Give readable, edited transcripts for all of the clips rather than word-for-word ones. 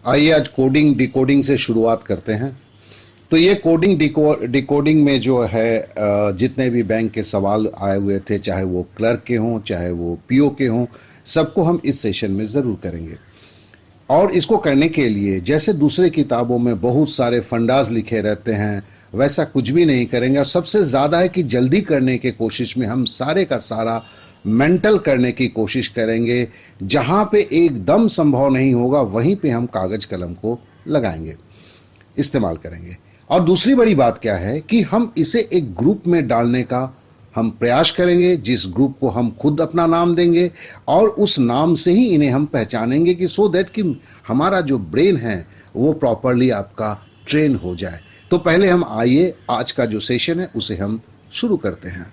आइए आज coding decoding से शुरुआत करते हैं। तो ये कोडिंग डिकोडिंग में जो है जितने भी बैंक के सवाल आए हुए थे, चाहे वो क्लर्क के हों चाहे वो पीओ के हों, सबको हम इस सेशन में ज़रूर करेंगे। और इसको करने के लिए जैसे दूसरे किताबों में बहुत सारे फंडाज लिखे रहते हैं, वैसा कुछ भी नहीं करेंगे। और सबसे ज़्यादा है कि जल्दी करने की कोशिश में हम सारे का सारा मेंटल करने की कोशिश करेंगे। जहाँ पे एकदम संभव नहीं होगा वहीं पे हम कागज कलम को लगाएंगे, इस्तेमाल करेंगे। और दूसरी बड़ी बात क्या है कि हम इसे एक ग्रुप में डालने का हम प्रयास करेंगे, जिस ग्रुप को हम खुद अपना नाम देंगे और उस नाम से ही इन्हें हम पहचानेंगे कि सो दैट कि हमारा जो ब्रेन है वो प्रॉपरली आपका ट्रेन हो जाए। तो पहले हम आइए आज का जो सेशन है उसे हम शुरू करते हैं।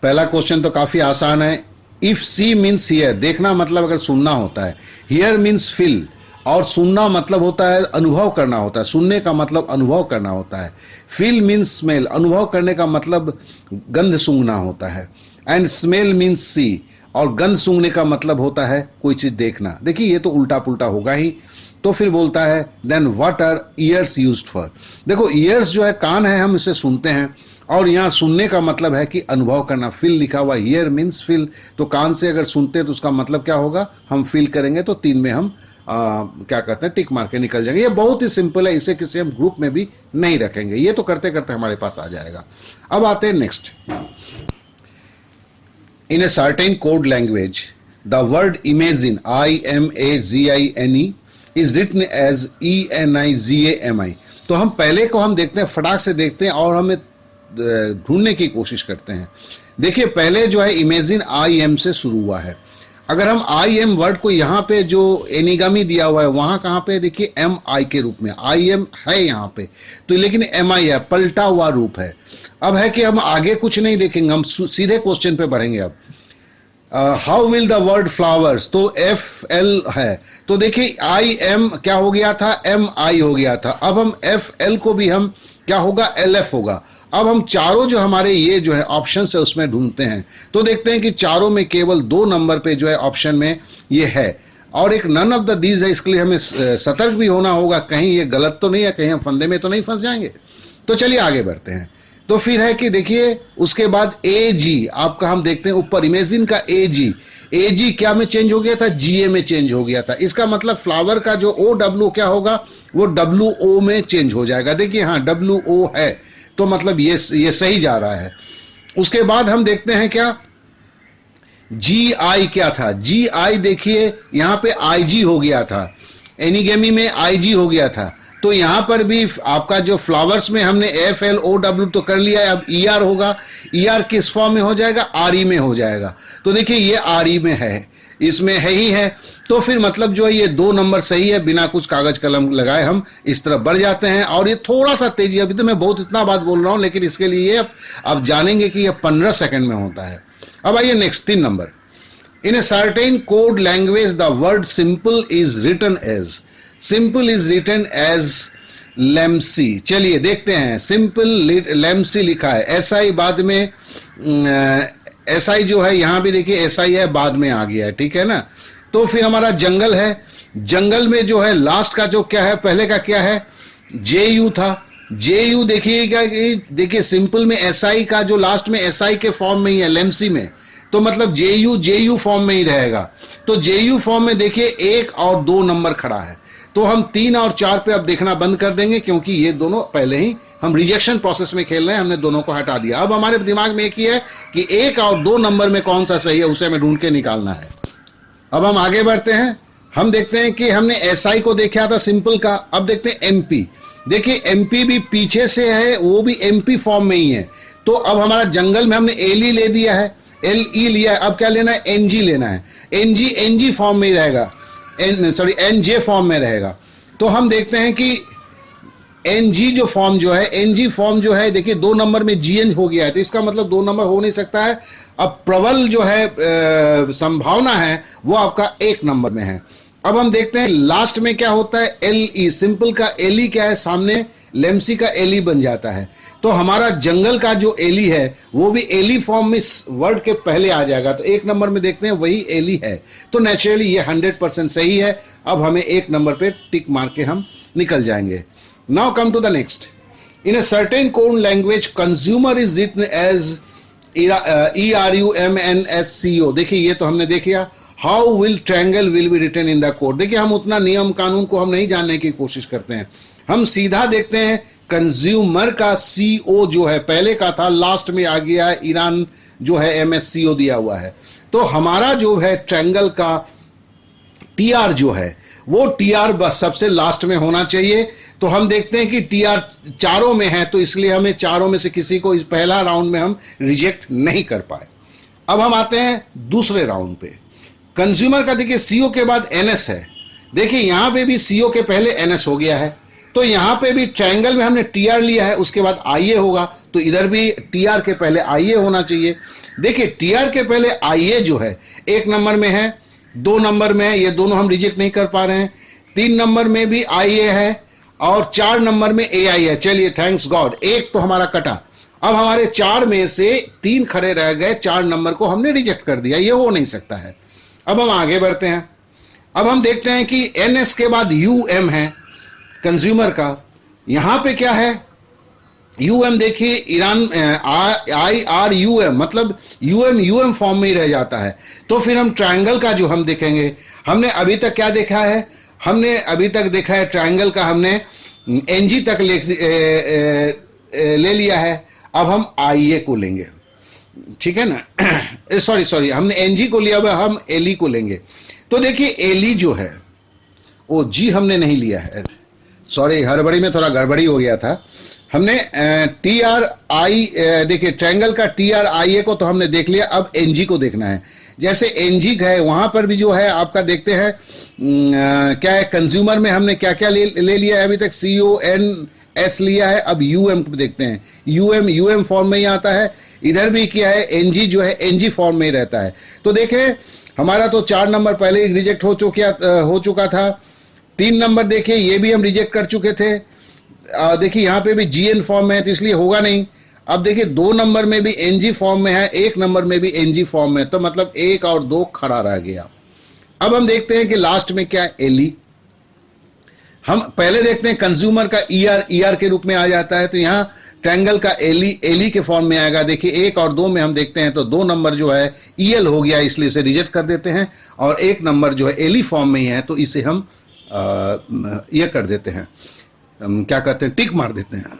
पहला क्वेश्चन तो काफी आसान है। इफ सी मीन्स हियर, देखना मतलब अगर सुनना होता है, हियर मीन्स फील, और सुनना मतलब होता है अनुभव करना होता है, सुनने का मतलब अनुभव करना होता है। फील मीन्स स्मेल, अनुभव करने का मतलब गंध सूंघना होता है। एंड स्मेल मीन्स सी, और गंध सूंघने का मतलब होता है कोई चीज देखना। देखिए ये तो उल्टा पुल्टा होगा ही। तो फिर बोलता है then what are ears used for. देखो ईयर्स जो है कान है, हम इसे सुनते हैं, और यहाँ सुनने का मतलब है कि अनुभव करना। फील लिखा हुआ, हियर मीन्स फील, तो कान से अगर सुनते हैं तो उसका मतलब क्या होगा, हम फील करेंगे। तो तीन में हम क्या कहते हैं, टिक मार के निकल जाएंगे। ये बहुत ही सिंपल है, इसे किसी हम ग्रुप में भी नहीं रखेंगे, ये तो करते करते हमारे पास आ जाएगा। अब आते हैं next. In a certain code language the word imagine, IMAGINE, is written as ENIGAMI। तो हम पहले को हम देखते हैं, फटाक से देखते हैं और हमें ढूंढने की कोशिश करते हैं। देखिए पहले जो है इमेजिन IM से शुरू हुआ है। अगर हम IM वर्ड को यहाँ पे जो एनिगामी दिया हुआ है वहां कहां पे, देखिए MI के रूप में, IM है यहाँ पे, तो लेकिन MI है, पलटा हुआ रूप है। अब है कि हम आगे कुछ नहीं देखेंगे, हम सीधे क्वेश्चन पे बढ़ेंगे। अब how will the word flowers, तो FL है, तो देखिए IM क्या हो गया था, MI हो गया था। अब हम FL को भी हम क्या होगा, LF होगा। अब हम चारों जो हमारे ये जो है ऑप्शन है उसमें ढूंढते हैं, तो देखते हैं कि चारों में केवल 2 नंबर पे जो है ऑप्शन में ये है, और एक नन ऑफ द दीज है। इसके लिए हमें सतर्क भी होना होगा, कहीं ये गलत तो नहीं है, कहीं हम फंदे में तो नहीं फंस जाएंगे। तो चलिए आगे बढ़ते हैं। तो फिर है कि देखिए उसके बाद AG आपका, हम देखते हैं ऊपर इमेजिन का AG क्या में चेंज हो गया था, GA में चेंज हो गया था। इसका मतलब फ्लावर का जो OW क्या होगा, वो WO में चेंज हो जाएगा। देखिए हाँ WO है, तो मतलब ये सही जा रहा है। उसके बाद हम देखते हैं क्या, GI क्या था, GI देखिए यहां पे IG हो गया था, एनिगेमी में IG हो गया था। तो यहां पर भी आपका जो फ्लावर्स में हमने FLOW तो कर लिया है, अब ER होगा। ER किस फॉर्म में हो जाएगा, RE में हो जाएगा। तो देखिए ये RE में है, इसमें है ही है। तो फिर मतलब जो है ये 2 नंबर सही है, बिना कुछ कागज कलम लगाए हम इस तरफ बढ़ जाते हैं। और ये थोड़ा सा तेजी, अभी तो मैं बहुत इतना बात बोल रहा हूं, लेकिन इसके लिए अब जानेंगे कि ये 15 सेकंड में होता है। अब आइए next 3 number. In a certain code language the word simple is written as, simple is written as लेम्सी। चलिए देखते हैं, सिंपल लेम्सी लिखा है, SI बाद में SI जो है यहां भी देखिए SI है, बाद में आ गया है, ठीक है ना। तो फिर हमारा जंगल है, जंगल में जो है लास्ट का जो क्या है, पहले का क्या है, JU था। JU देखिएगा कि देखिए सिंपल में SI का जो लास्ट में SI के फॉर्म में ही है, लेम्सी में, तो मतलब JU फॉर्म में ही रहेगा। तो JU फॉर्म में देखिए 1 और 2 नंबर खड़ा है, तो हम 3 और 4 पे अब देखना बंद कर देंगे, क्योंकि ये दोनों पहले ही हम रिजेक्शन प्रोसेस में खेल रहे हैं, हमने दोनों को हटा दिया। अब हमारे दिमाग में एक ही है कि 1 और 2 नंबर में कौन सा सही है, उसे हमें ढूंढ के निकालना है। अब हम आगे बढ़ते हैं, हम देखते हैं कि हमने SI को देखा था सिंपल का, अब देखते हैं MP। देखिए MP भी पीछे से है, वो भी MP फॉर्म में ही है। तो अब हमारा जंगल में हमने LE ले दिया है, LE लिया है, अब क्या लेना है, NG लेना है। NG फॉर्म में ही रहेगा, NJ फॉर्म में रहेगा। तो हम देखते हैं कि NG जो फॉर्म जो है, NG फॉर्म जो है देखिए 2 नंबर में GN हो गया है, तो इसका मतलब 2 नंबर हो नहीं सकता है। अब प्रबल जो है संभावना है वो आपका 1 नंबर में है। अब हम देखते हैं लास्ट में क्या होता है, LE, सिंपल का LE क्या है, सामने लेम्सी का एली बन जाता है। तो हमारा जंगल का जो एली है वो भी एली फॉर्म में इस वर्ड के पहले आ जाएगा। तो एक नंबर में देखते हैं वही एली है, तो नेचुरली ये 100% सही है। अब हमें एक नंबर पे टिक मार के हम निकल जाएंगे। Now come to the next. In a certain code language consumer is written as ERUMNSCO। देखिए ये तो हमने देखा। How will triangle will be written in the code. देखिए हम उतना नियम कानून को हम नहीं जानने की कोशिश करते हैं, हम सीधा देखते हैं कंज्यूमर का CO जो है पहले का था, लास्ट में आ गया है, ईरान जो है MSCO दिया हुआ है। तो हमारा जो है ट्रायंगल का TR जो है वो TR बस सबसे लास्ट में होना चाहिए। तो हम देखते हैं कि TR चारों में है, तो इसलिए हमें चारों में से किसी को इस पहला राउंड में हम रिजेक्ट नहीं कर पाए। अब हम आते हैं दूसरे राउंड पे। कंज्यूमर का देखिए CO के बाद NS है। देखिए यहां पे भी CO के पहले NS हो गया है, तो यहां पे भी ट्रायंगल में हमने TR लिया है, उसके बाद IA होगा, तो इधर भी TR के पहले IA होना चाहिए। देखिए TR के पहले IA जो है एक नंबर में है, 2 नंबर में है, ये दोनों हम रिजेक्ट नहीं कर पा रहे हैं। 3 नंबर में भी IA है और 4 नंबर में AI है। चलिए थैंक्स गॉड, एक तो हमारा कटा। अब हमारे 4 में से 3 खड़े रह गए, 4 नंबर को हमने रिजेक्ट कर दिया, ये हो नहीं सकता है। अब हम आगे बढ़ते हैं। अब हम देखते हैं कि NS के बाद UM है कंज्यूमर का। यहां पे क्या है UM, देखिए ईरान IRUM मतलब UM फॉर्म में ही रह जाता है। तो फिर हम ट्रायंगल का जो हम देखेंगे, हमने अभी तक क्या देखा है, हमने अभी तक देखा है ट्रायंगल का हमने NG तक ले लिया है। अब हम IA को लेंगे, ठीक है ना। सॉरी हमने NG को लिया हुआ, हम LE को लेंगे। तो देखिए LE जो है वो G हमने नहीं लिया है, सॉरी हड़बड़ी में थोड़ा गड़बड़ी हो गया था। हमने TRI देखिए ट्रायंगल का TRIA को तो हमने देख लिया, अब NG को देखना है। जैसे NG है वहां पर भी जो है आपका देखते हैं क्या है, कंज्यूमर में हमने क्या क्या ले लिया है अभी तक, CONS लिया है। अब UM को देखते हैं, UM फॉर्म में ही आता है। इधर भी क्या है NG जो है NG फॉर्म में ही रहता है। तो देखें हमारा तो 4 नंबर पहले ही रिजेक्ट हो चुका था। 3 नंबर देखिए ये भी हम रिजेक्ट कर चुके थे। देखिए यहाँ पे भी GN फॉर्म में है, तो इसलिए होगा नहीं। अब देखिए 2 नंबर में भी NG फॉर्म में है, 1 नंबर में भी NG फॉर्म में, तो मतलब 1 और 2 खड़ा रह गया। अब हम देखते हैं कि लास्ट में क्या है LE। हम पहले देखते हैं कंज्यूमर का ER के रूप में आ जाता है, तो यहाँ ट्रायंगल का LE के फॉर्म में आएगा। देखिए 1 और 2 में हम देखते हैं तो 2 नंबर जो है EL हो गया, इसलिए इसे रिजेक्ट कर देते हैं। और 1 नंबर जो है LE फॉर्म में ही है, तो इसे हम ये कर देते हैं, क्या कहते हैं, टिक मार देते हैं।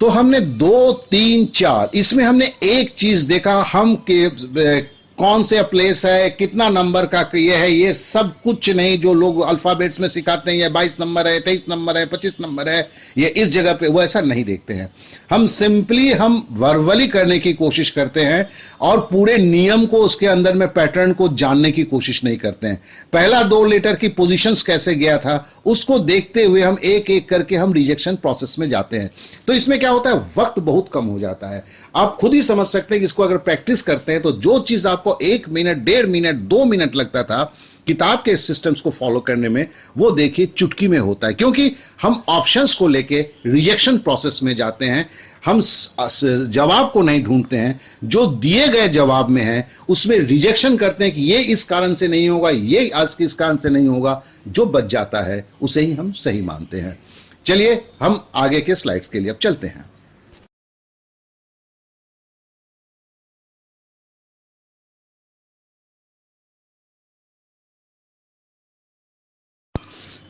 तो हमने 2 3 4 इसमें हमने एक चीज देखा, हम के कौन से प्लेस है, कितना नंबर का ये है, ये सब कुछ नहीं जो लोग अल्फाबेट्स में सिखाते हैं, ये 22 नंबर है, 23 नंबर है, 25 नंबर है, ये इस जगह पे, वो ऐसा नहीं देखते हैं। हम सिंपली हम वर्बली करने की कोशिश करते हैं और पूरे नियम को, उसके अंदर में पैटर्न को जानने की कोशिश नहीं करते हैं। पहला 2 लेटर की पोजीशंस कैसे गया था उसको देखते हुए हम एक एक करके हम रिजेक्शन प्रोसेस में जाते हैं। तो इसमें क्या होता है, वक्त बहुत कम हो जाता है। आप खुद ही समझ सकते हैं कि इसको अगर प्रैक्टिस करते हैं तो जो चीज आपको 1 मिनट, 1.5 मिनट, 2 मिनट लगता था किताब के सिस्टम्स को फॉलो करने में, वो देखिए चुटकी में होता है, क्योंकि हम ऑप्शंस को लेके रिजेक्शन प्रोसेस में जाते हैं। हम जवाब को नहीं ढूंढते हैं, जो दिए गए जवाब में है उसमें रिजेक्शन करते हैं कि ये इस कारण से नहीं होगा, ये आज किस कारण से नहीं होगा। जो बच जाता है उसे ही हम सही मानते हैं। चलिए हम आगे के स्लाइड्स के लिए अब चलते हैं।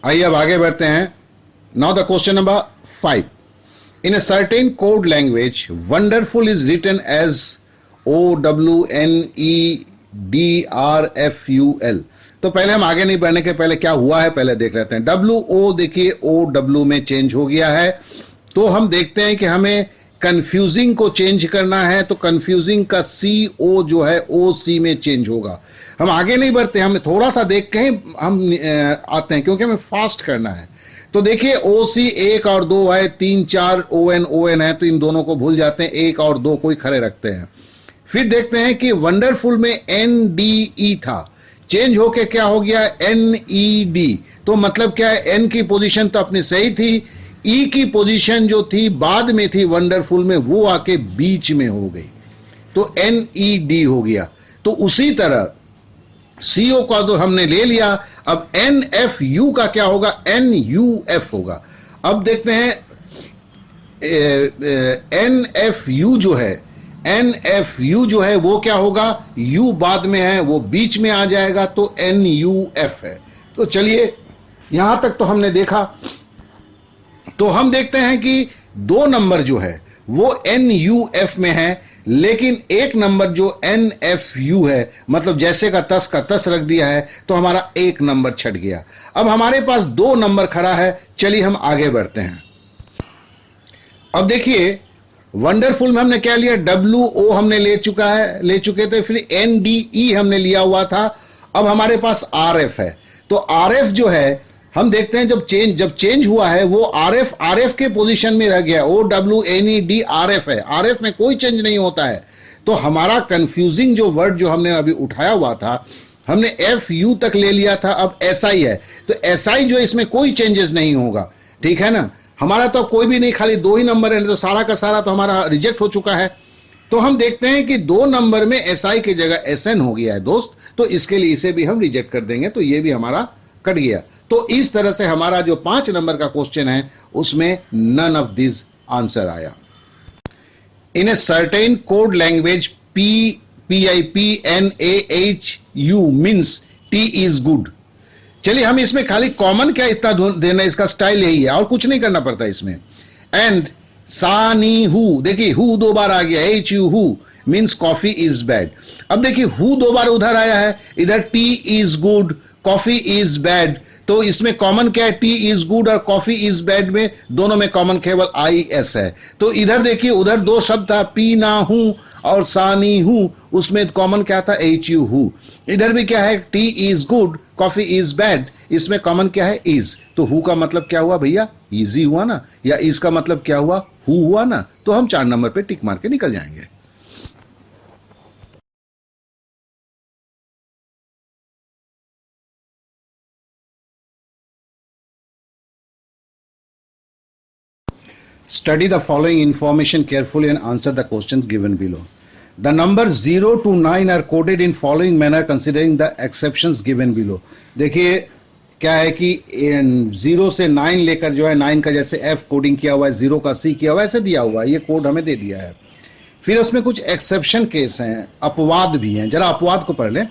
आइए अब आगे बढ़ते हैं। Now the question number 5। In a certain code language, wonderful is written as OWNEDRFUL। तो पहले हम आगे नहीं बढ़ने के पहले क्या हुआ है पहले देख लेते हैं। WO देखिए OW में चेंज हो गया है, तो हम देखते हैं कि हमें कंफ्यूजिंग को चेंज करना है, तो कंफ्यूजिंग का CO जो है OC में चेंज होगा। हम आगे नहीं बढ़ते, हमें थोड़ा सा देख के हम आते हैं, क्योंकि हमें फास्ट करना है। तो देखिए OC 1 और 2 है, 3 4 ON है, तो इन दोनों को भूल जाते हैं, 1 और 2 को ही खड़े रखते हैं। फिर देखते हैं कि वंडरफुल में NDE था, चेंज होके क्या हो गया NED। तो मतलब क्या है, N की पोजीशन तो अपनी सही थी, ई की पोजीशन जो थी बाद में थी वंडरफुल में, वो आके बीच में हो गई, तो NED हो गया। तो उसी तरह CO का तो हमने ले लिया, अब NFU का क्या होगा, NUF होगा। अब देखते हैं NFU जो है, NFU जो है वो क्या होगा, U बाद में है, वो बीच में आ जाएगा, तो NUF है। तो चलिए यहां तक तो हमने देखा। तो हम देखते हैं कि 2 नंबर जो है वो NUF में है, लेकिन एक नंबर जो NFU है, मतलब जैसे का तस रख दिया है, तो हमारा एक नंबर छट गया। अब हमारे पास 2 नंबर खड़ा है, चलिए हम आगे बढ़ते हैं। अब देखिए वंडरफुल में हमने क्या लिया, WO हमने ले चुके थे, फिर NDE हमने लिया हुआ था। अब हमारे पास RF है, तो RF जो है हम देखते हैं जब चेंज हुआ है वो RF के पोजीशन में रह गया, OWNED RF है, RF में कोई चेंज नहीं होता है। तो हमारा कंफ्यूजिंग जो वर्ड जो हमने अभी उठाया हुआ था, हमने FU तक ले लिया था, अब SI है, तो SI जो इसमें कोई चेंजेस नहीं होगा, ठीक है ना। हमारा तो कोई भी नहीं, खाली 2 ही नंबर है, तो सारा का सारा तो हमारा रिजेक्ट हो चुका है। तो हम देखते हैं कि 2 नंबर में SI की जगह SN हो गया है दोस्त, तो इसके लिए इसे भी हम रिजेक्ट कर देंगे, तो ये भी हमारा कट गया। तो इस तरह से हमारा जो 5 नंबर का क्वेश्चन है उसमें नन ऑफ दिस आंसर आया। In a certain code language PIPNAHU means tea is good. चलिए हम इसमें खाली कॉमन क्या इतना देना, इसका स्टाइल यही है और कुछ नहीं करना पड़ता इसमें। एंड सानी हु, देखिए हु 2 बार आ गया, HU who means coffee is bad. अब देखिए हु 2 बार उधर आया है, इधर T is good, coffee is bad, तो इसमें कॉमन क्या है, टी इज गुड और कॉफी इज बैड में दोनों में कॉमन केवल IS है। तो इधर देखिए उधर 2 शब्द था, पी ना हूं और सानी हूं, उसमें कॉमन क्या था, HU हु। इधर भी क्या है, T is good coffee is bad, इसमें कॉमन क्या है, इज। तो हु का मतलब क्या हुआ भैया, इजी हुआ ना, या इज का मतलब क्या हुआ, हु हुआ ना। तो हम 4 नंबर पे टिक मार के निकल जाएंगे। Study the following information carefully and answer the questions given below. The numbers 0 to 9 are coded in following manner considering the exceptions given below. देखिए क्या है कि 0 से 9 लेकर जो है 9 का जैसे F कोडिंग किया हुआ है, 0 का C किया हुआ है, ऐसे दिया हुआ है, ये कोड हमें दे दिया है। फिर उसमें कुछ एक्सेप्शन केस हैं, अपवाद भी हैं, जरा अपवाद को पढ़ लें।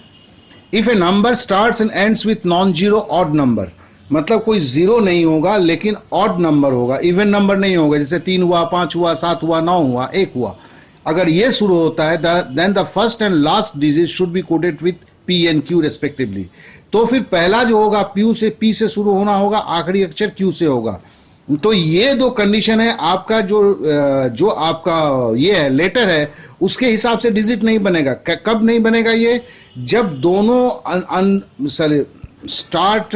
If A number starts and ends with non zero odd number, मतलब कोई 0 नहीं होगा लेकिन ऑड नंबर होगा, इवन नंबर नहीं होगा, जैसे 3 हुआ, 5 हुआ, 7 हुआ, 9 हुआ, 1 हुआ, अगर ये शुरू होता है then the first and last digit should be coded with P and Q respectively. तो फिर पहला जो होगा P से शुरू होना होगा, आखिरी अक्षर Q से होगा। तो ये 2 कंडीशन है, आपका जो आपका ये है लेटर है उसके हिसाब से डिजिट नहीं बनेगा। कब नहीं बनेगा ये, जब दोनों स्टार्ट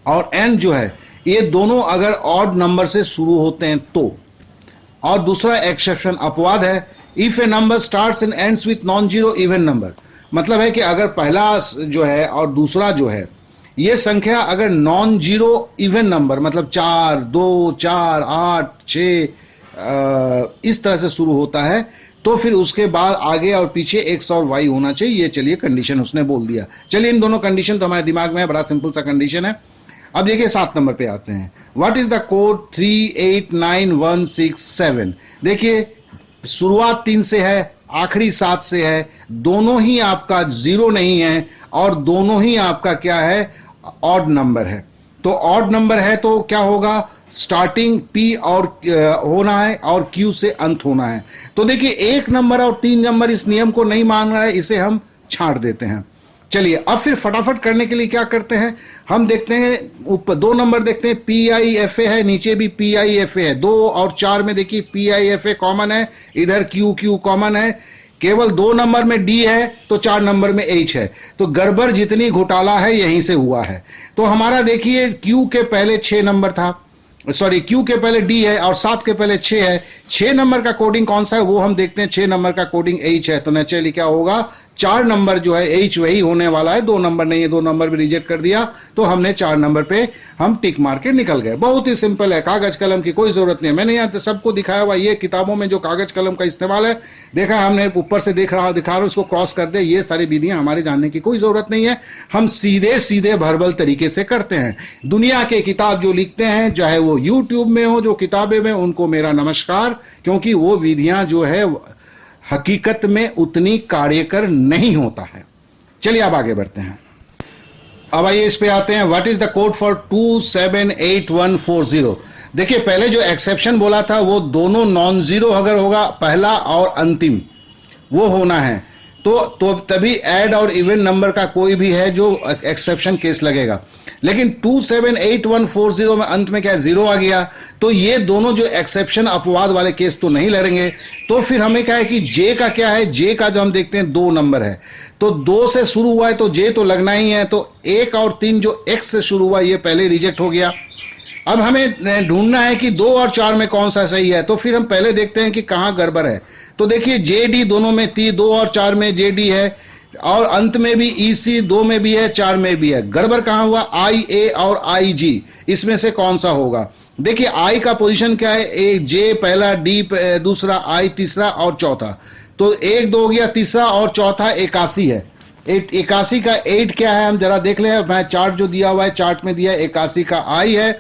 और एंड जो है ये दोनों अगर ऑड नंबर से शुरू होते हैं तो। और दूसरा एक्सेप्शन अपवाद है, if A number starts and ends with non zero even number, मतलब है कि अगर पहला जो है और दूसरा जो है ये संख्या अगर नॉन जीरो इवन नंबर, मतलब 4, 2, 4, 8, 6 इस तरह से शुरू होता है, तो फिर उसके बाद आगे और पीछे X और Y होना चाहिए। ये चलिए कंडीशन उसने बोल दिया। चलिए इन दोनों कंडीशन तो हमारे दिमाग में है, बड़ा सिंपल सा कंडीशन है। अब देखिए 7 नंबर पे आते हैं। What is the code 389167। देखिए शुरुआत 3 से है, आखिरी 7 से है, दोनों ही आपका 0 नहीं है और दोनों ही आपका क्या है, ऑड नंबर है। तो ऑड नंबर है तो क्या होगा, स्टार्टिंग P और होना है और Q से अंत होना है। तो देखिए 1 नंबर और 3 नंबर इस नियम को नहीं मान रहा है, इसे हम छांट देते हैं। चलिए अब फिर फटाफट करने के लिए क्या करते हैं, हम देखते हैं ऊपर 2 नंबर देखते हैं, PIFA है, नीचे भी PIFA है। 2 और 4 में देखिए PIFA कॉमन है, इधर QQ कॉमन है, केवल 2 नंबर में D है तो 4 नंबर में H है। तो गड़बड़ जितनी घोटाला है यहीं से हुआ है। तो हमारा देखिए Q के पहले 6 नंबर था, सॉरी Q के पहले D है और 7 के पहले 6 है। 6 नंबर का कोडिंग कौन सा है वो हम देखते हैं, 6 नंबर का कोडिंग H है। तो नेचुरली क्या होगा, 4 नंबर जो है एच वही होने वाला है, 2 नंबर नहीं है, 2 नंबर भी रिजेक्ट कर दिया तो हमने 4 नंबर पे हम टिक मार के निकल गए। बहुत ही सिंपल है, कागज कलम की कोई जरूरत नहीं है। मैंने यहाँ सबको दिखाया हुआ, ये किताबों में जो कागज कलम का इस्तेमाल है देखा हमने, ऊपर से दिखा रहा हूं, उसको क्रॉस कर दे, ये सारी विधियां हमारे जानने की कोई जरूरत नहीं है। हम सीधे सीधे भरबल तरीके से करते हैं। दुनिया के किताब जो लिखते हैं, चाहे वो यूट्यूब में हो, जो किताबें में, उनको मेरा नमस्कार, क्योंकि वो विधियां जो है हकीकत में उतनी कार्यकर नहीं होता है। चलिए अब आगे बढ़ते हैं। अब आइए इस पे आते हैं, what is the code for 278140। देखिए पहले जो एक्सेप्शन बोला था वो दोनों नॉन जीरो अगर होगा, पहला और अंतिम, वो होना है तो तभी ऐड और इवन नंबर का कोई भी है जो एक्सेप्शन केस लगेगा। लेकिन 278140 में अंत में क्या है, जीरो आ गया, तो ये दोनों जो एक्सेप्शन अपवाद वाले केस तो नहीं लड़ेंगे। तो फिर हमें क्या है कि जे का क्या है, जे का जो हम देखते हैं 2 नंबर है, तो 2 से शुरू हुआ है तो जे तो लगना ही है। तो 1 और 3 जो एक्स से शुरू हुआ ये पहले रिजेक्ट हो गया। अब हमें ढूंढना है कि 2 और 4 में कौन सा सही है, तो फिर हम पहले देखते हैं कि कहां गड़बड़ है। तो देखिए जे डी दोनों में थी, 2 और 4 में जे डी है, और अंत में भी ईसी 2 में भी है, 4 में भी है। गड़बड़ कहां हुआ, आई ए और आई जी, इसमें से कौन सा होगा। देखिए आई का पोजीशन क्या है, ए जे पहला, डी दूसरा, आई तीसरा और चौथा। तो 1 2 हो गया, तीसरा और चौथा 81 है। 81 का 8 क्या है, हम जरा देख ले, मैं चार्ट जो दिया हुआ है चार्ट में दिया है, 81 का आई है,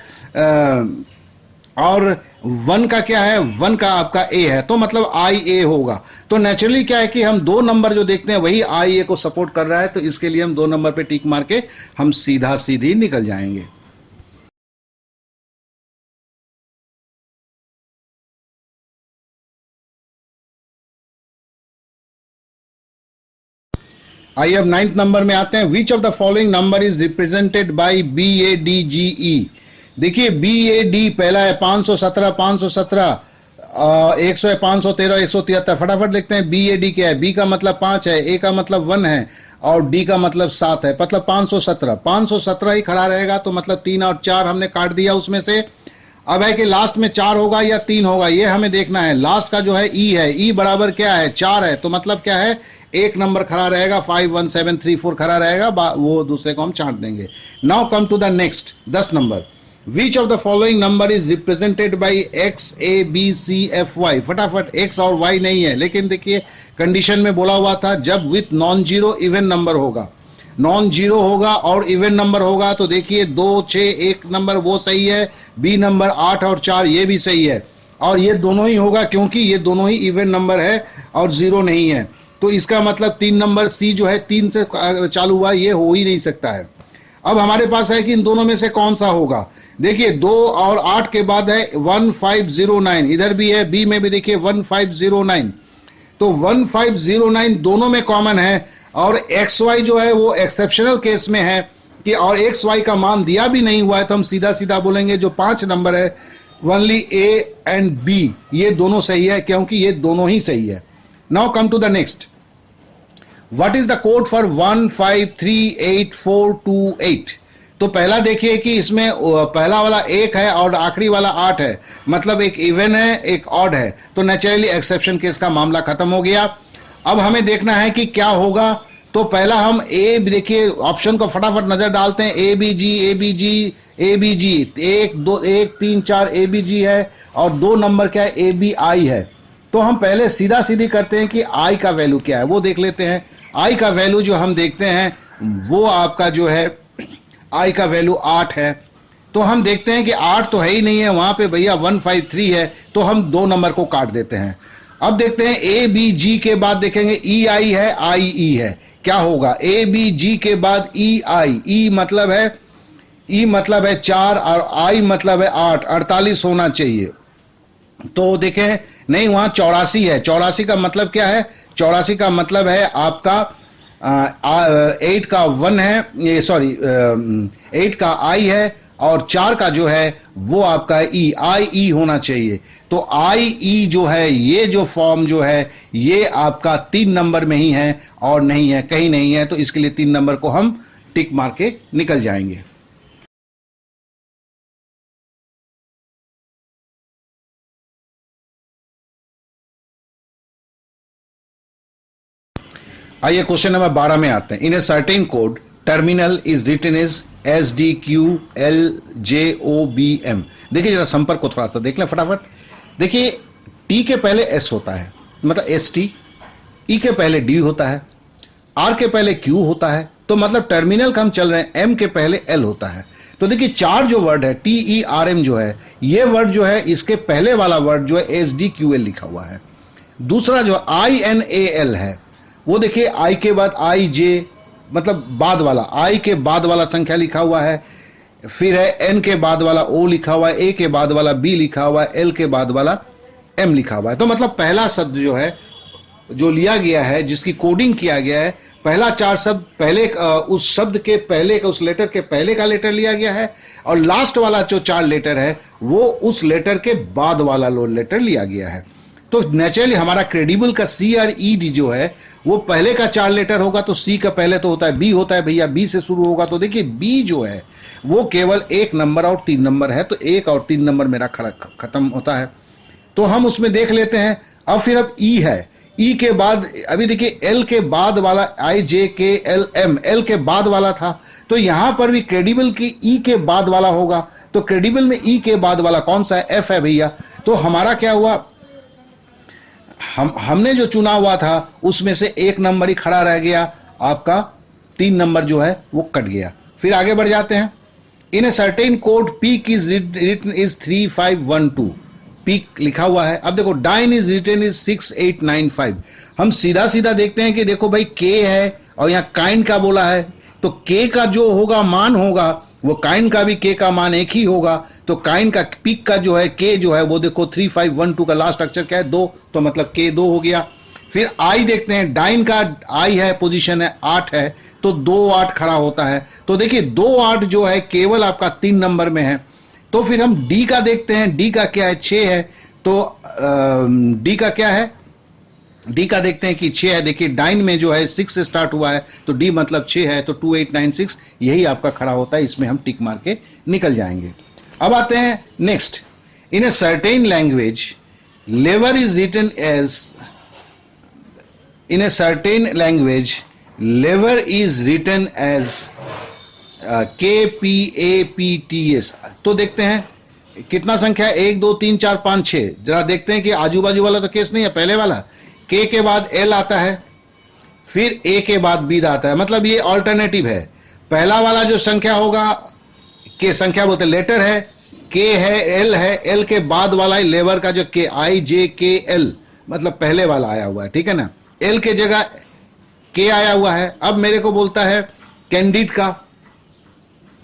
और 1 का क्या है, 1 का आपका ए है, तो मतलब आई ए होगा। तो नेचुरली क्या है कि हम 2 नंबर जो देखते हैं वही आई ए को सपोर्ट कर रहा है, तो इसके लिए हम 2 नंबर पे टिक मार के हम सीधा सीधी निकल जाएंगे। आइए अब 9th नंबर में आते हैं, which of the following number is represented by B A D G E. देखिए बी ए डी पहला है 517, 517, 100 है, 513, 173। फटाफट लिखते हैं बी ए डी क्या है, बी का मतलब 5 है, ए का मतलब 1 है, और डी का मतलब 7 है, मतलब 517, 517 ही खड़ा रहेगा, तो मतलब 3 और 4 हमने काट दिया उसमें से। अब है कि लास्ट में 4 होगा या 3 होगा, ये हमें देखना है। लास्ट का जो है ई है, ई बराबर क्या है, 4 है, तो मतलब क्या है, एक नंबर खड़ा रहेगा, 51734 खड़ा रहेगा, वो दूसरे को हम छांट देंगे। Now come to the next 10 number, which of the following number is represented by X A B C F Y. फटाफट, एक्स और वाई नहीं है, लेकिन देखिए कंडीशन में बोला हुआ था जब with non zero even number होगा, नॉन जीरो होगा और इवन नंबर होगा, तो देखिए 2 6 1 नंबर वो सही है, बी नंबर 8 और 4 ये भी सही है, और ये दोनों ही होगा क्योंकि ये दोनों ही इवन नंबर है और जीरो नहीं है। तो इसका मतलब 3 नंबर सी जो है 3 से चालू हुआ, ये हो ही नहीं सकता है। अब हमारे पास है कि इन दोनों में से कौन सा होगा। देखिए 2 और 8 के बाद है 1509, इधर भी है, बी में भी देखिए 1509, तो 1509 दोनों में कॉमन है, और एक्स वाई जो है वो एक्सेप्शनल केस में है कि, और एक्स वाई का मान दिया भी नहीं हुआ है, तो हम सीधा सीधा बोलेंगे जो 5 नंबर है ओनली ए एंड बी ये दोनों सही है, क्योंकि ये दोनों ही सही है। Now come to the next, what is the code for 15388428। तो पहला देखिए कि इसमें पहला वाला 1 है और आखिरी वाला 8 है, मतलब एक इवन है एक ऑड है, तो नेचुरली एक्सेप्शन केस का मामला खत्म हो गया। अब हमें देखना है कि क्या होगा। तो पहला हम ए, देखिए ऑप्शन को फटाफट नजर डालते हैं, A B G, A B G, A B G, 1 2 1 3 4 A B G है, और 2 नंबर क्या है, ए बी आई है। तो हम पहले सीधा सीधी करते हैं कि आई का वैल्यू क्या है वो देख लेते हैं। आई का वैल्यू जो हम देखते हैं वो आपका जो है, आई का वैल्यू 8 है, तो हम देखते हैं कि 8 तो है ही नहीं है वहां पे भैया, 153 है, तो हम 2 नंबर को काट देते हैं। अब देखते हैं ए बी जी के बाद देखेंगे ई आई है, आई ई है, क्या होगा, ए बी जी के बाद ई आई, ई मतलब है, ई मतलब है 4 और आई मतलब है 8, 48 होना चाहिए। तो देखें नहीं, वहां 84 है, 84 का मतलब क्या है, 84 का मतलब है आपका 8 का 1 है, ये सॉरी 8 का आई है, और 4 का जो है वो आपका ई, आई ई होना चाहिए। तो आई ई जो है, ये जो फॉर्म जो है ये आपका 3 नंबर में ही है और नहीं है, कहीं नहीं है, तो इसके लिए 3 नंबर को हम टिक मार के निकल जाएंगे। आइए क्वेश्चन नंबर 12 में आते हैं। In a certain code terminal is written as SDQLJOBM। देखिए जरा संपर्क को थोड़ा सा देख लें फटाफट। देखिए टी के पहले एस होता है, मतलब ST, ई के पहले डी होता है, आर के पहले क्यू होता है, तो मतलब टर्मिनल का हम चल रहे हैं, एम के पहले एल होता है। तो देखिए चार जो वर्ड है TERM जो है, ये वर्ड जो है इसके पहले वाला वर्ड जो है SDQL लिखा हुआ है। दूसरा जो INAL है वो देखिए आई के बाद IJ, मतलब बाद वाला, आई के बाद वाला संख्या लिखा हुआ है, फिर है एन के बाद वाला O लिखा हुआ है, ए के बाद वाला B लिखा हुआ है, एल के बाद वाला M लिखा हुआ है। तो मतलब पहला शब्द जो है जो लिया गया है, जिसकी कोडिंग किया गया है, पहला चार शब्द पहले उस शब्द के पहले का, उस लेटर के पहले का लेटर लिया गया है, और लास्ट वाला जो चार लेटर है वो उस लेटर के बाद वाला लेटर लिया गया है। तो नेचुरली हमारा क्रेडिबल का CRED जो है वो पहले का चार लेटर होगा, तो C का पहले तो होता है B होता है भैया, B से शुरू होगा। तो देखिए B जो है वो केवल 1 नंबर और 3 नंबर है, तो 1 और 3 नंबर मेरा खत्म होता है, तो हम उसमें देख लेते हैं। अब फिर अब E है, E के बाद अभी देखिए L के बाद वाला IJKLM, L के बाद वाला था, तो यहां पर भी क्रेडिबल की E के बाद वाला होगा। तो क्रेडिबल में E के बाद वाला कौन सा है? F है भैया। तो हमारा क्या हुआ, हमने जो चुना हुआ था उसमें से 1 नंबर ही खड़ा रह गया, आपका 3 नंबर जो है वो कट गया। फिर आगे बढ़ जाते हैं। In a certain code peak is written is 3512, peak लिखा हुआ है। अब देखो डाइन इज रिटन इज 6895। हम सीधा सीधा देखते हैं कि देखो भाई K है और यहाँ काइंड का बोला है, तो K का जो होगा मान होगा वो काइंड का भी K का मान एक ही होगा। तो काइंड का पीक का जो है K जो है वो देखो 3512 का लास्ट अक्षर क्या है? 2, तो मतलब K 2 हो गया। फिर I देखते हैं, डाइन का I है, पोजीशन है 8 है, तो 2 8 खड़ा होता है। तो देखिए 2 8 जो है केवल आपका 3 नंबर में है। तो फिर हम D का देखते हैं, D का क्या है? 6 है, तो D का क्या है? D का देखते हैं कि 6 है। देखिए डाइन में जो है 6 से स्टार्ट हुआ है, तो D मतलब 6 है, तो 2896 यही आपका खड़ा होता है। इसमें हम टिक मार के निकल जाएंगे। अब आते हैं next. In a certain language lever is written as, in a certain language lever is written as KPAPTS। तो देखते हैं कितना संख्या है, 1 2 3 4 5 6। जरा देखते हैं कि आजू बाजू वाला तो केस नहीं है, पहले वाला K के बाद L आता है, फिर A के बाद B आता है, मतलब ये ऑल्टरनेटिव है। पहला वाला जो संख्या होगा, के संख्या बोलते लेटर है, K है, L है, L के बाद वाला है लेवर का जो IJKL, मतलब पहले वाला आया हुआ है, ठीक है ना। L के जगह K आया हुआ है। अब मेरे को बोलता है कैंडिड का,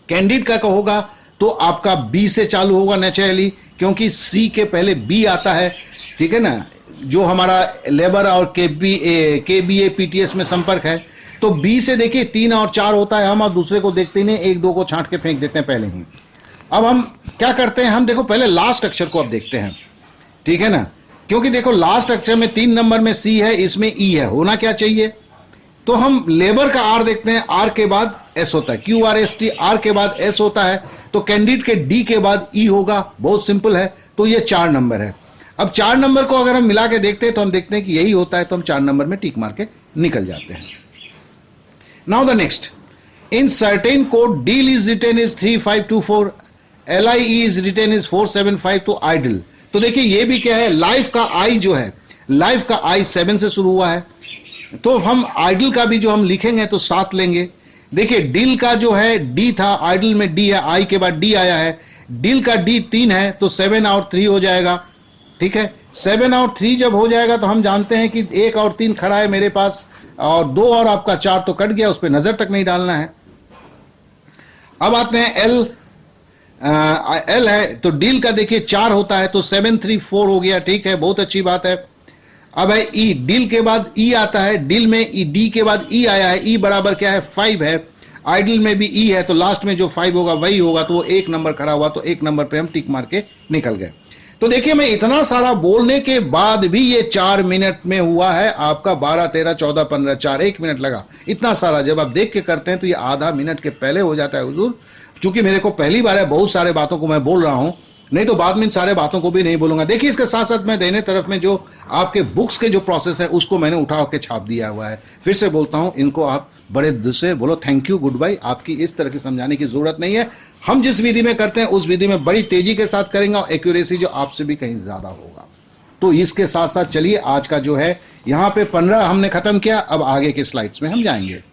कैंडिड का होगा तो आपका B से चालू होगा नेचुरली, क्योंकि C के पहले B आता है, ठीक है ना, जो हमारा लेबर और KBAPTS में संपर्क है। तो B से देखिए 3 और 4 होता है, हम अब दूसरे को देखते नहीं, 1 2 को छांट के फेंक देते हैं पहले ही। अब हम क्या करते हैं, हम देखो पहले लास्ट अक्षर को अब देखते हैं, ठीक है ना, क्योंकि देखो लास्ट अक्षर में 3 नंबर में C है, इसमें E है, होना क्या चाहिए। तो हम लेबर का R देखते हैं, R के बाद S होता है, QRST, R के बाद S होता है, तो कैंडिडेट के D के बाद E होगा, बहुत सिंपल है। तो ये 4 नंबर है। अब 4 नंबर को अगर हम मिला के देखते हैं तो हम देखते हैं कि यही होता है, तो हम 4 नंबर में टिक मार के निकल जाते हैं। Now the next, in certain code deal is written is 3524, LIE is written is 475, तो आइडल। तो देखिए ये भी क्या है, लाइफ का I जो है, लाइफ का I 7 से शुरू हुआ है, तो हम आइडल का भी जो हम लिखेंगे तो 7 लेंगे। देखिए डील का जो है D था, आइडल में D है, I के बाद D आया है, डील का D 3 है, तो 7 और 3 हो जाएगा, ठीक है। 7 और 3 जब हो जाएगा तो हम जानते हैं कि 1 और 3 खड़ा है मेरे पास, और 2 और आपका 4 तो कट गया, उस पर नजर तक नहीं डालना है। अब आते हैं L है, तो डील का देखिए 4 होता है, तो 7 3 4 हो गया, ठीक है, बहुत अच्छी बात है। अब है E, डील के बाद E आता है, डील में E, D के बाद E आया है, E बराबर क्या है 5 है, आइडल में भी E है, तो लास्ट में जो 5 होगा वही होगा, तो वो 1 नंबर खड़ा हुआ, तो 1 नंबर पे हम टिक मार के निकल गए। तो देखिए मैं इतना सारा बोलने के बाद भी ये 4 मिनट में हुआ है आपका 12 13 14 15 4 1 मिनट लगा। इतना सारा जब आप देख के करते हैं तो ये आधा मिनट के पहले हो जाता है हुजूर। चूंकि मेरे को पहली बार है, बहुत सारे बातों को मैं बोल रहा हूं, नहीं तो बाद में इन सारे बातों को भी नहीं बोलूंगा। देखिए इसके साथ साथ मैं देने तरफ में जो आपके बुक्स के जो प्रोसेस है उसको मैंने उठा के छाप दिया हुआ है। फिर से बोलता हूं, इनको आप बड़े दिल से बोलो थैंक यू, गुड बाय। आपकी इस तरह की समझाने की जरूरत नहीं है। हम जिस विधि में करते हैं उस विधि में बड़ी तेजी के साथ करेंगे और एक्यूरेसी जो आपसे भी कहीं ज्यादा होगा। तो इसके साथ साथ चलिए आज का जो है यहां पे 15 हमने खत्म किया। अब आगे के स्लाइड्स में हम जाएंगे।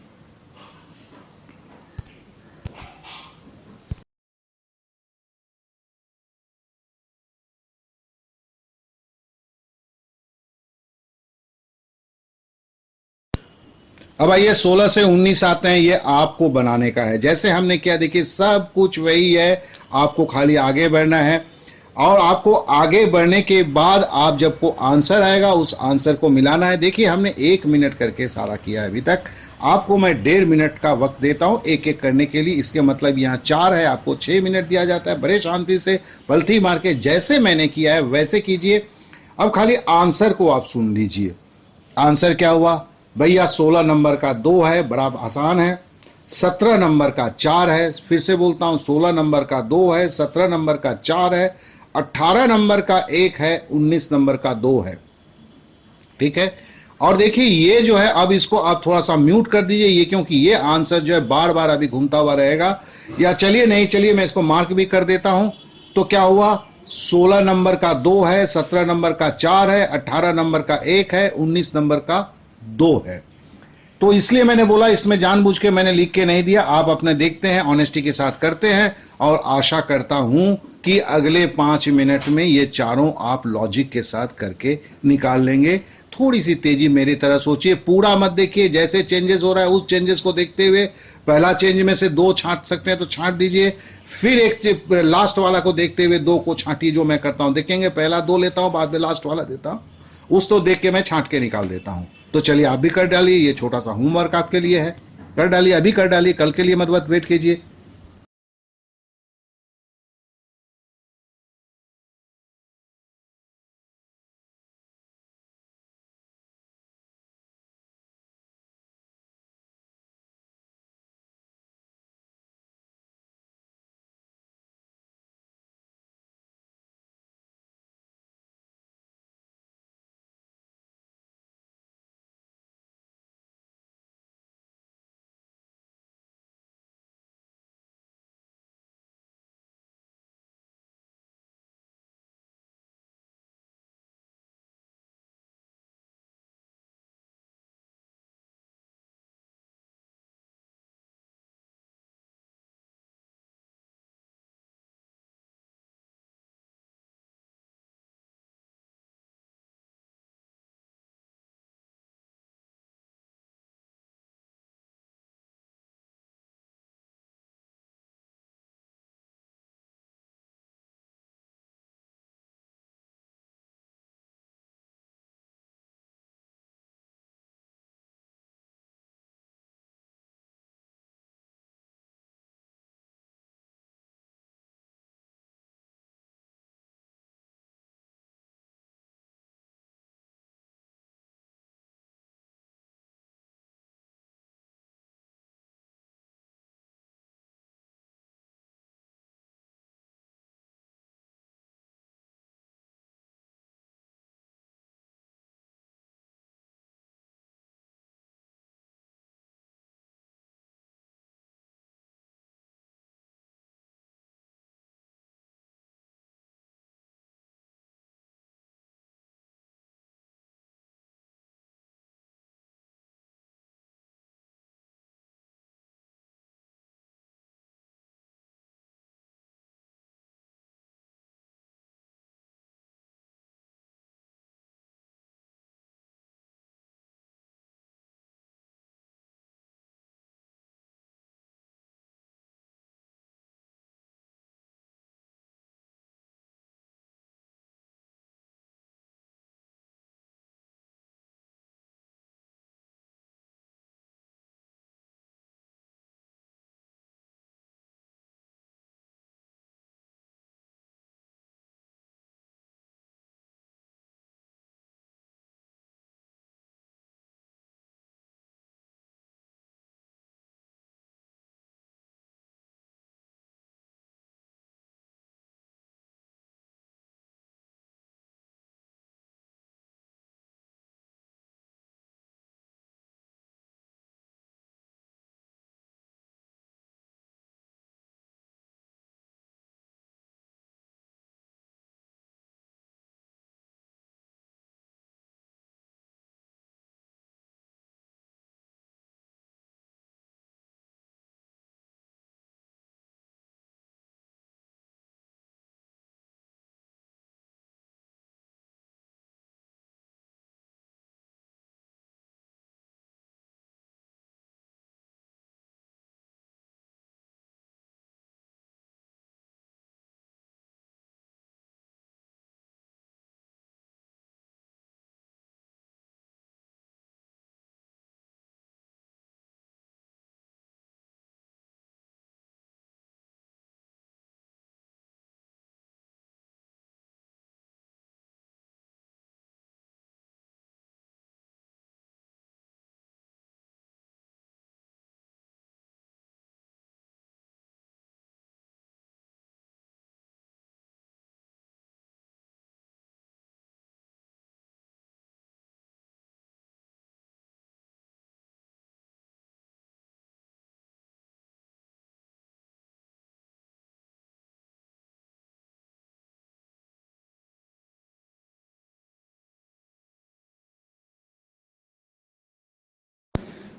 अब आइए 16 से 19 आते हैं। ये आपको बनाने का है। जैसे हमने किया देखिए सब कुछ वही है। आपको खाली आगे बढ़ना है और आपको आगे बढ़ने के बाद आप जब को आंसर आएगा उस आंसर को मिलाना है। देखिए हमने 1 मिनट करके सारा किया है अभी तक। आपको मैं 1.5 मिनट का वक्त देता हूं एक एक करने के लिए। इसके मतलब यहाँ 4 है, आपको 6 मिनट दिया जाता है। बड़े शांति से पलथी मार के जैसे मैंने किया है वैसे कीजिए। अब खाली आंसर को आप सुन लीजिए। आंसर क्या हुआ भैया? 16 नंबर का 2 है, बड़ा आसान है। 17 नंबर का 4 है। फिर से बोलता हूं, 16 नंबर का 2 है, 17 नंबर का 4 है, 18 नंबर का 1 है, 19 नंबर का 2 है। ठीक है। और देखिए ये जो है, अब इसको आप थोड़ा सा म्यूट कर दीजिए ये, क्योंकि ये आंसर जो है बार बार अभी घूमता हुआ रहेगा। या चलिए नहीं, चलिए मैं इसको मार्क भी कर देता हूं। तो क्या हुआ? 16 नंबर का 2 है, 17 नंबर का 4 है, 18 नंबर का 1 है, 19 नंबर का 2 है। तो इसलिए मैंने बोला इसमें जानबूझ के मैंने लिख के नहीं दिया। आप अपने देखते हैं, ऑनेस्टी के साथ करते हैं और आशा करता हूं कि अगले 5 मिनट में ये चारों आप लॉजिक के साथ करके निकाल लेंगे। थोड़ी सी तेजी मेरी तरह सोचिए, पूरा मत देखिए। जैसे चेंजेस हो रहा है उस चेंजेस को देखते हुए पहला चेंज में से 2 छांट सकते हैं तो छांट दीजिए। फिर एक लास्ट वाला को देखते हुए 2 को छांटिए, जो मैं करता हूं। देखेंगे पहला 2 लेता हूं, बाद में लास्ट वाला देता हूं। उस तो देख के मैं छांट के निकाल देता हूं। तो चलिए आप भी कर डालिए, ये छोटा सा होमवर्क आपके लिए है। कर डालिए, अभी कर डालिए, कल के लिए मत वेट कीजिए।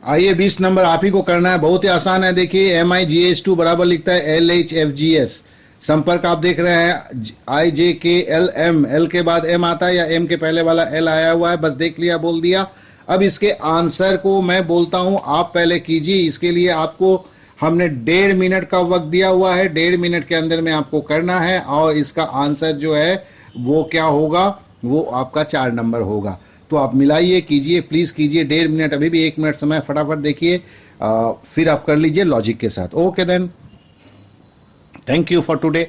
आइए 20 नंबर आप ही को करना है, बहुत ही आसान है। देखिए MIGH2 बराबर लिखता है LHFGS। संपर्क आप देख रहे हैं IJKLM, एल के बाद M आता है या M के पहले वाला L आया हुआ है, बस देख लिया बोल दिया। अब इसके आंसर को मैं बोलता हूं, आप पहले कीजिए। इसके लिए आपको हमने 1.5 मिनट का वक्त दिया हुआ है, 1.5 मिनट के अंदर में आपको करना है और इसका आंसर जो है वो क्या होगा, वो आपका 4 नंबर होगा। तो आप मिलाइए, कीजिए, प्लीज कीजिए। 1.5 मिनट, अभी भी 1 मिनट समय, फटाफट देखिए, फिर आप कर लीजिए लॉजिक के साथ। Okay then, thank you for today.